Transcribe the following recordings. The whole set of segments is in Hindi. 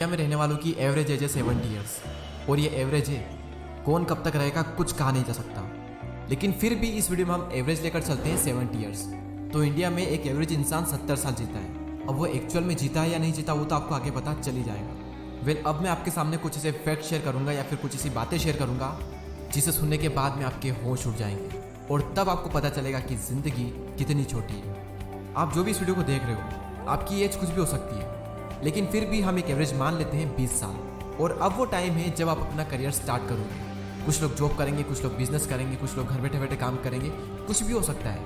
इंडिया में रहने वालों की एवरेज एज है 70 ईयर्स और ये एवरेज है। कौन कब तक रहेगा कुछ कहा नहीं जा सकता, लेकिन फिर भी इस वीडियो में हम एवरेज लेकर चलते हैं 70 ईयर्स। तो इंडिया में एक एवरेज इंसान 70 साल जीता है। अब वो एक्चुअल में जीता है या नहीं जीता वो तो आपको आगे पता चल ही जाएगा। अब मैं आपके सामने कुछ ऐसे फैक्ट शेयर करूंगा या फिर कुछ ऐसी बातें शेयर करूंगा जिसे सुनने के बाद में आपके होश उड़ जाएंगे और तब आपको पता चलेगा कि जिंदगी कितनी छोटी है। आप जो भी इस वीडियो को देख रहे हो, आपकी एज कुछ भी हो सकती है, लेकिन फिर भी हम एक एवरेज मान लेते हैं 20 साल। और अब वो टाइम है जब आप अपना करियर स्टार्ट करोगे। कुछ लोग जॉब करेंगे, कुछ लोग बिजनेस करेंगे, कुछ लोग घर बैठे बैठे काम करेंगे, कुछ भी हो सकता है,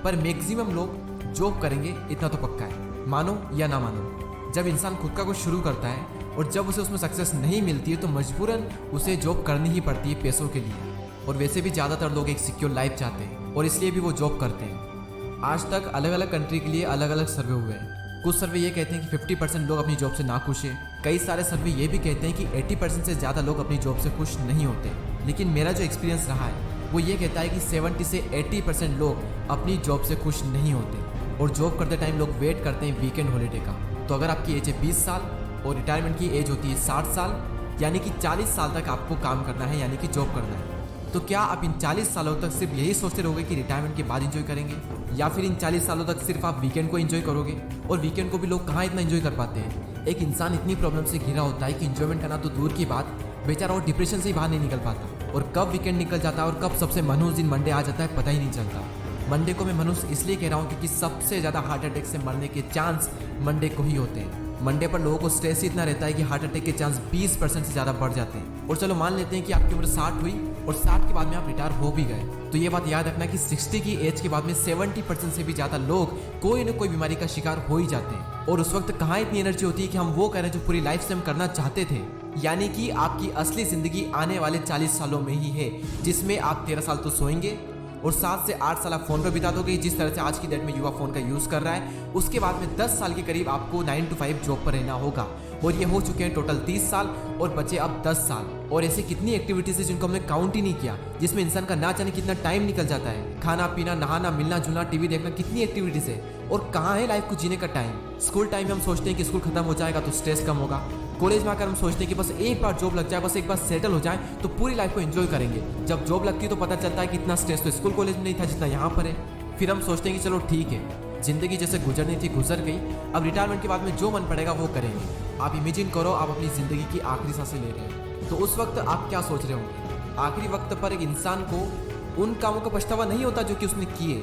पर मैक्सिमम लोग जॉब करेंगे, इतना तो पक्का है। मानो या ना मानो, जब इंसान खुद का कुछ शुरू करता है और जब उसे उसमें सक्सेस नहीं मिलती है तो मजबूरन उसे जॉब करनी ही पड़ती है पैसों के लिए। और वैसे भी ज़्यादातर लोग एक सिक्योर लाइफ चाहते हैं और इसलिए भी वो जॉब करते हैं। आज तक अलग अलग कंट्री के लिए अलग अलग सर्वे हुए हैं। कुछ सर्वे ये कहते हैं कि 50% लोग अपनी जॉब से नाखुश हैं। कई सारे सर्वे ये भी कहते हैं कि 80% से ज़्यादा लोग अपनी जॉब से खुश नहीं होते। लेकिन मेरा जो एक्सपीरियंस रहा है वो ये कहता है कि 70 से 80% लोग अपनी जॉब से खुश नहीं होते और जॉब करते टाइम लोग वेट करते हैं वीकेंड हॉलीडे का। तो अगर आपकी एज है 20 साल और रिटायरमेंट की एज होती है 60 साल, यानी कि 40 साल तक आपको काम करना है, यानी कि जॉब करना है, तो क्या आप इन 40 सालों तक सिर्फ यही सोचते रहोगे कि रिटायरमेंट के बाद एंजॉय करेंगे, या फिर इन 40 सालों तक सिर्फ आप वीकेंड को एंजॉय करोगे? और वीकेंड को भी लोग कहाँ इतना एंजॉय कर पाते हैं। एक इंसान इतनी प्रॉब्लम से घिरा होता है कि एंजॉयमेंट करना तो दूर की बात, बेचारा और डिप्रेशन से ही बाहर नहीं निकल पाता। और कब वीकेंड निकल जाता है और कब सबसे मनहूस दिन मंडे आ जाता है पता ही नहीं चलता। मंडे को मैं मनहूस इसलिए कह रहा हूँ क्योंकि सबसे ज़्यादा हार्ट अटैक से मरने के चांस मंडे को ही होते हैं। मंडे पर लोगों को स्ट्रेस इतना रहता है कि हार्ट अटैक के चांस 20% से ज़्यादा बढ़ जाते हैं। और चलो मान लेते हैं कि आपकी उम्र 60 हुई और 60 के बाद में आप रिटायर हो भी गए, तो ये बात याद रखना कि 60 की एज के बाद में 70% से भी ज़्यादा लोग कोई न कोई बीमारी का शिकार हो ही जाते हैं। और उस वक्त कहाँ इतनी एनर्जी होती है कि हम वो करें जो पूरी लाइफ से हम करना चाहते थे। यानी कि आपकी असली ज़िंदगी आने वाले 40 सालों में ही है, जिसमें आप 13 साल तो सोएंगे और 7 से 8 साल आप फ़ोन पर बिता दोगे, जिस तरह से आज की डेट में युवा फ़ोन का यूज़ कर रहा है। उसके बाद में 10 साल के करीब आपको 9 to 5 जॉब पर रहना होगा। और ये हो चुके हैं टोटल 30 साल और बचे अब 10 साल। और ऐसी कितनी एक्टिविटीज़ है जिनको हमने काउंट ही नहीं किया, जिसमें इंसान का ना जाने कितना टाइम निकल जाता है। खाना पीना, नहाना, मिलना जुलना, टीवी देखना, कितनी एक्टिविटीज़ है। और कहाँ है लाइफ को जीने का टाइम। स्कूल टाइम में हम सोचते हैं कि स्कूल खत्म हो जाएगा तो स्ट्रेस कम होगा। कॉलेज में आकर हम सोचते हैं कि बस एक बार जॉब लग जाए, बस एक बार सेटल हो जाए तो पूरी लाइफ को एंजॉय करेंगे। जब जॉब लगती है तो पता चलता है कि इतना स्ट्रेस तो स्कूल कॉलेज में नहीं था जितना यहाँ पर है। फिर हम सोचते हैं कि चलो ठीक है, जिंदगी जैसे गुजरनी थी गुजर गई, अब रिटायरमेंट के बाद में जो मन पड़ेगा वो करेंगे। आप इमेजिन करो आप अपनी ज़िंदगी की आखिरी सांसें ले रहे हैं, तो उस वक्त आप क्या सोच रहे होंगे? आखिरी वक्त पर एक इंसान को उन कामों का पछतावा नहीं होता जो कि उसने किए,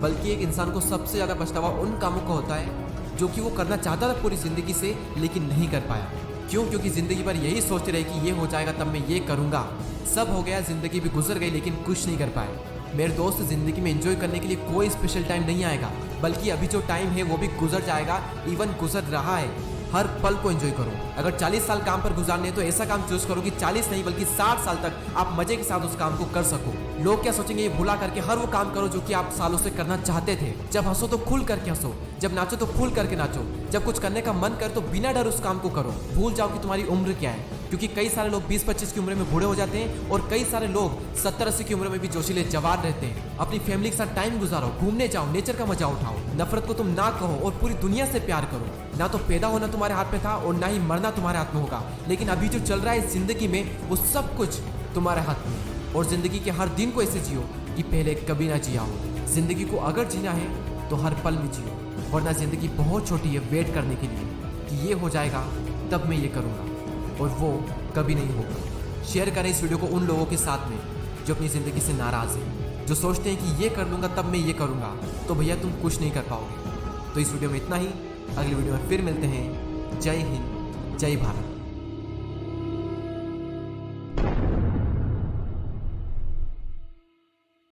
बल्कि एक इंसान को सबसे ज़्यादा पछतावा उन कामों का होता है जो कि वो करना चाहता था पूरी ज़िंदगी से लेकिन नहीं कर पाया। क्यों? क्योंकि ज़िंदगी भर यही सोचते रहे कि ये हो जाएगा तब मैं ये करूँगा। सब हो गया, ज़िंदगी भी गुजर गई, लेकिन कुछ नहीं कर पाए। मेरे दोस्त, ज़िंदगी में एंजॉय करने के लिए कोई स्पेशल टाइम नहीं आएगा, बल्कि अभी जो टाइम है वो भी गुजर जाएगा, इवन गुजर रहा है। हर पल को एंजॉय करो। अगर 40 साल काम पर गुजारने तो ऐसा काम चूज करो कि 40 नहीं बल्कि 60 साल तक आप मजे के साथ उस काम को कर सको। लोग क्या सोचेंगे ये भुला करके हर वो काम करो जो कि आप सालों से करना चाहते थे। जब हंसो तो खुल करके हंसो, जब नाचो तो खुल करके नाचो, जब कुछ करने का मन कर तो बिना डर उस काम को करो। भूल जाओ कि तुम्हारी उम्र क्या है, क्योंकि कई सारे लोग 20-25 की उम्र में बूढ़े हो जाते हैं और कई सारे लोग 70-80 की उम्र में भी जोशीले जवान रहते हैं। अपनी फैमिली के साथ टाइम गुजारो, घूमने जाओ, नेचर का मजा उठाओ। नफरत को तुम ना कहो और पूरी दुनिया से प्यार करो। ना तो पैदा होना तुम्हारे हाथ में था और ना ही मरना तुम्हारे हाथ में होगा, लेकिन अभी जो चल रहा है जिंदगी में वो सब कुछ तुम्हारे हाथ में। और जिंदगी के हर दिन को ऐसे जियो कि पहले कभी ना जिया हो। जिंदगी को अगर जीना है तो हर पल में जियो, वरना जिंदगी बहुत छोटी है वेट करने के लिए कि ये हो जाएगा तब मैं ये करूँगा, और वो कभी नहीं होगा। शेयर करें इस वीडियो को उन लोगों के साथ में जो अपनी ज़िंदगी से नाराज़ हैं, जो सोचते हैं कि ये कर लूँगा तब मैं ये करूँगा, तो भैया तुम कुछ नहीं कर पाओगे। तो इस वीडियो में इतना ही, अगली वीडियो में फिर मिलते हैं। जय हिंद, जय भारत।